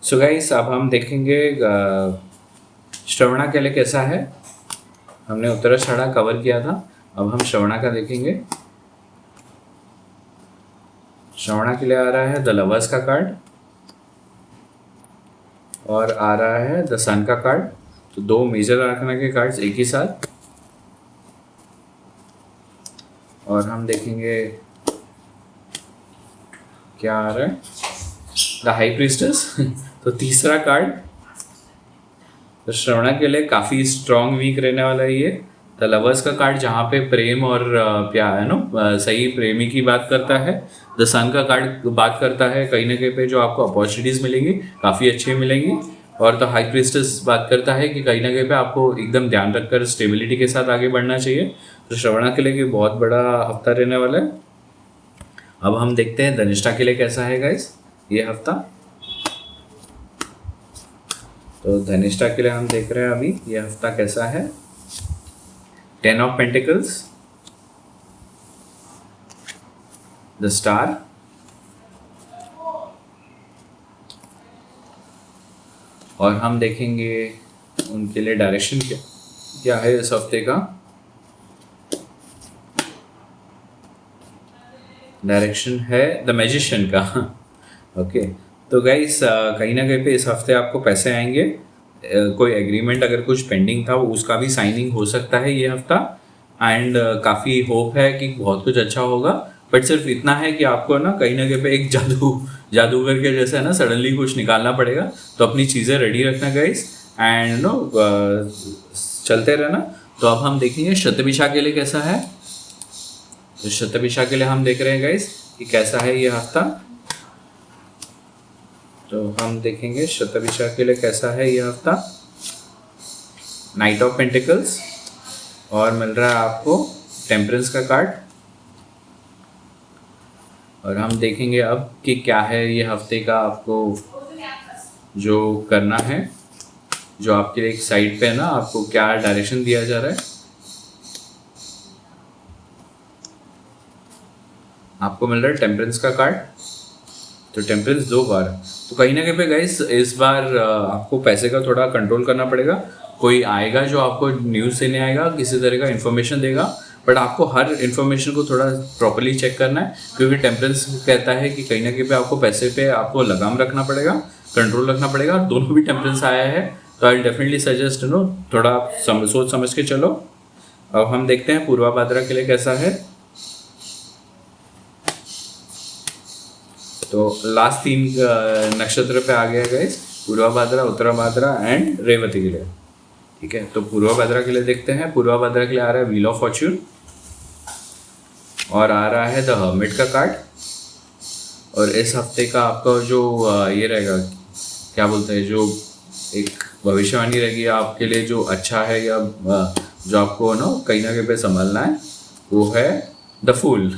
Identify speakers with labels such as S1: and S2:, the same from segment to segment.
S1: So guys अब हम देखेंगे श्रवणा के लिए कैसा है। हमने उत्तराषाढ़ा कवर किया था, अब हम श्रवणा का देखेंगे। श्रवणा के लिए आ रहा है द लवर्स का कार्ड और आ रहा है द सन का कार्ड। तो दो मेजर आर्कना के कार्ड्स एक ही साथ। और हम देखेंगे क्या आ रहा है, द हाई प्रीस्टेस तो तीसरा कार्ड। तो श्रवणा के लिए काफ़ी स्ट्रॉन्ग वीक रहने वाला है ये। द लवर्स का कार्ड जहाँ पे प्रेम और प्यार है ना, सही प्रेमी की बात करता है। द सन का कार्ड बात करता है कहीं ना कहीं पे जो आपको अपॉर्चुनिटीज़ मिलेंगी काफ़ी अच्छी मिलेंगी। और द हाई प्रीस्टेस बात करता है कि कहीं ना कहीं पे आपको एकदम ध्यान रखकर स्टेबिलिटी के साथ आगे बढ़ना चाहिए। तो श्रवणा के लिए बहुत बड़ा हफ्ता रहने वाला है। अब हम देखते हैं धनिष्ठा के लिए कैसा है गाइस ये हफ्ता। तो धनिष्ठा के लिए हम देख रहे हैं अभी ये हफ्ता कैसा है। 10 ऑफ पेंटिकल्स, द स्टार, और हम देखेंगे उनके लिए डायरेक्शन क्या है इस हफ्ते का। डायरेक्शन है द मैजिशियन का ओके। तो गाइस कहीं ना कहीं पे इस हफ्ते आपको पैसे आएंगे। कोई एग्रीमेंट अगर कुछ पेंडिंग था उसका भी साइनिंग हो सकता है ये हफ्ता। एंड काफ़ी होप है कि बहुत कुछ अच्छा होगा। बट सिर्फ इतना है कि आपको ना कहीं पे एक जादूगर के जैसे है ना सडनली कुछ निकालना पड़ेगा। तो अपनी चीज़ें रेडी रखना गाइस एंड नो चलते रहना। तो अब हम देखेंगे शतभिषा के लिए कैसा है। तो शतभिषा के लिए हम देख रहे हैं गाइस कि कैसा है ये हफ्ता। तो हम देखेंगे शतभिषा के लिए कैसा है ये हफ्ता। नाइट ऑफ पेंटिकल्स और मिल रहा है आपको टेम्परेंस का कार्ड। और हम देखेंगे अब कि क्या है ये हफ्ते का आपको जो करना है, जो आपके एक साइड पे है ना आपको क्या डायरेक्शन दिया जा रहा है। आपको मिल रहा है टेम्परेंस का कार्ड। तो टेम्परेंस 2 बार। तो कहीं ना कहीं पे गाइस इस बार आपको पैसे का थोड़ा कंट्रोल करना पड़ेगा। कोई आएगा जो आपको न्यूज़ देने आएगा, किसी तरह का इन्फॉर्मेशन देगा, बट आपको हर इन्फॉर्मेशन को थोड़ा प्रॉपर्ली चेक करना है। क्योंकि टेम्परेंस कहता है कि कहीं ना कहीं पे आपको पैसे पे आपको लगाम रखना पड़ेगा, कंट्रोल रखना पड़ेगा। और दोनों भी टेम्परेंस आया है तो आई डेफिनेटली सजेस्ट नो थोड़ा सोच समझ के चलो। अब हम देखते हैं पूर्वा भाद्रा के लिए कैसा है। तो लास्ट 3 नक्षत्र पे आ गया गाइस, पूर्वा भाद्रा, उत्तरा भाद्रा एंड रेवती के लिए। ठीक है, तो पूर्वा भाद्रा के लिए देखते हैं। पूर्वा भाद्रा के लिए आ रहा है व्हील ऑफ फॉर्च्यून और आ रहा है द हर्मिट का कार्ड। और इस हफ्ते का आपका जो ये रहेगा क्या बोलते हैं, जो एक भविष्यवाणी रहेगी आपके लिए जो अच्छा है या जो आपको ना कहीं ना कहीं पे संभालना है वो है द फूल।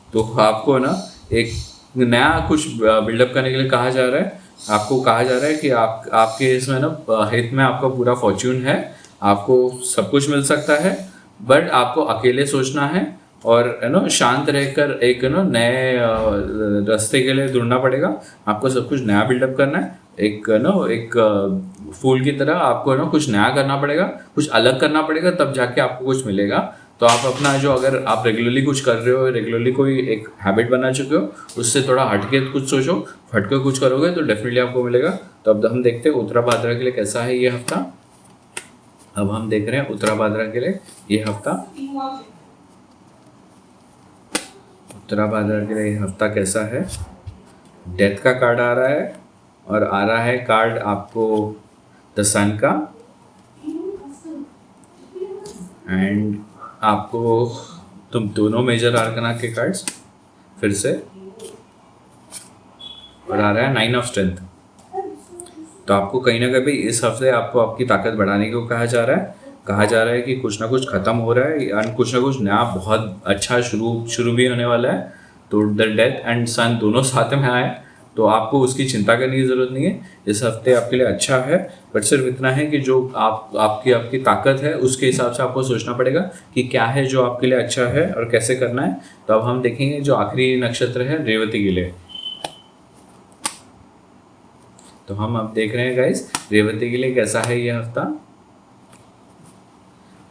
S1: तो आपको ना एक नया कुछ बिल्डअप करने के लिए कहा जा रहा है। आपको कहा जा रहा है कि आपके इसमें ना हित में आपका पूरा फॉर्च्यून है, आपको सब कुछ मिल सकता है, बट आपको अकेले सोचना है और शांत रहकर एक नए रास्ते के लिए ढूंढना पड़ेगा। आपको सब कुछ नया बिल्डअप करना है। एक फूल की तरह आपको कुछ नया करना पड़ेगा, कुछ अलग करना पड़ेगा, तब जाके आपको कुछ मिलेगा। तो आप अपना जो अगर आप रेगुलरली कुछ कर रहे हो, रेगुलरली कोई एक हैबिट बना चुके हो, उससे थोड़ा हटके कुछ सोचो, हटके कुछ करोगे तो डेफिनेटली आपको मिलेगा। तो अब हम देखते हैं उत्तरा भाद्रा के लिए कैसा है ये हफ्ता। अब हम देख रहे हैं उत्तरा भाद्रा के लिए ये हफ्ता। उत्तरा भाद्रा के लिए ये हफ्ता कैसा है। डेथ का कार्ड आ रहा है और आ रहा है कार्ड आपको द सन का एंड आपको तुम दोनों मेजर आर्कना के कार्ड्स फिर से और आ रहा है 9 ऑफ स्ट्रेंथ। तो आपको कहीं ना कहीं इस हफ्ते आपको आपकी ताकत बढ़ाने को कहा जा रहा है कि कुछ ना कुछ खत्म हो रहा है और कुछ ना कुछ नया बहुत अच्छा शुरू भी होने वाला है। तो द डेथ एंड सन दोनों साथ में आए तो आपको उसकी चिंता करने की ज़रूरत नहीं है। इस हफ्ते आपके लिए अच्छा है, बट सिर्फ इतना है कि जो आपकी ताकत है उसके हिसाब से आपको सोचना पड़ेगा कि क्या है जो आपके लिए अच्छा है और कैसे करना है। तो अब हम देखेंगे जो आखिरी नक्षत्र है रेवती के लिए। तो हम अब देख रहे हैं गाइस रेवती के लिए कैसा है ये हफ्ता।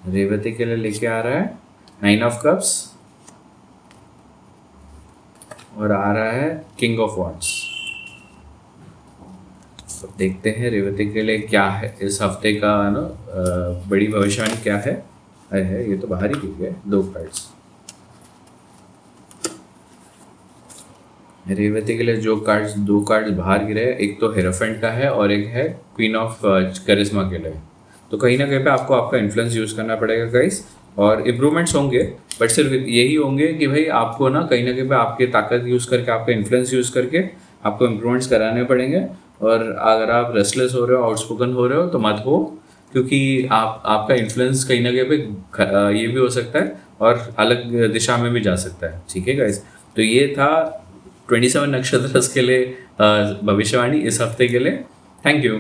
S1: रेवती के लिए लेके आ रहा है 9 ऑफ कप्स और आ रहा है किंग ऑफ वॉन्ड्स। तो देखते हैं रेवती के लिए क्या है इस हफ्ते का ना बड़ी भविष्यवाणी क्या है। ये तो बाहर ही गिर गए 2 कार्ड्स। रेवती के लिए जो कार्ड्स 2 कार्ड्स बाहर गिरे हैं, एक तो हेरोफेंट का है और एक है क्वीन ऑफ करिश्मा के लिए। तो कहीं ना कहीं पे आपको आपका इन्फ्लुएंस यूज़ करना पड़ेगा गाइस, और इम्प्रूवमेंट्स होंगे, बट सिर्फ यही होंगे कि भाई आपको ना कहीं पे आपकी ताकत यूज़ करके, आपका इन्फ्लुएंस यूज़ करके आपको इम्प्रूवमेंट्स कराने पड़ेंगे। और अगर आप रेस्टलेस हो रहे हो, आउटस्पोकन हो रहे हो तो मत हो, क्योंकि आपका इन्फ्लुएंस कहीं ना कहीं पे ये भी हो सकता है और अलग दिशा में भी जा सकता है। ठीक है गाइस, तो ये था 27 नक्षत्र के लिए भविष्यवाणी इस हफ्ते के लिए। Thank you.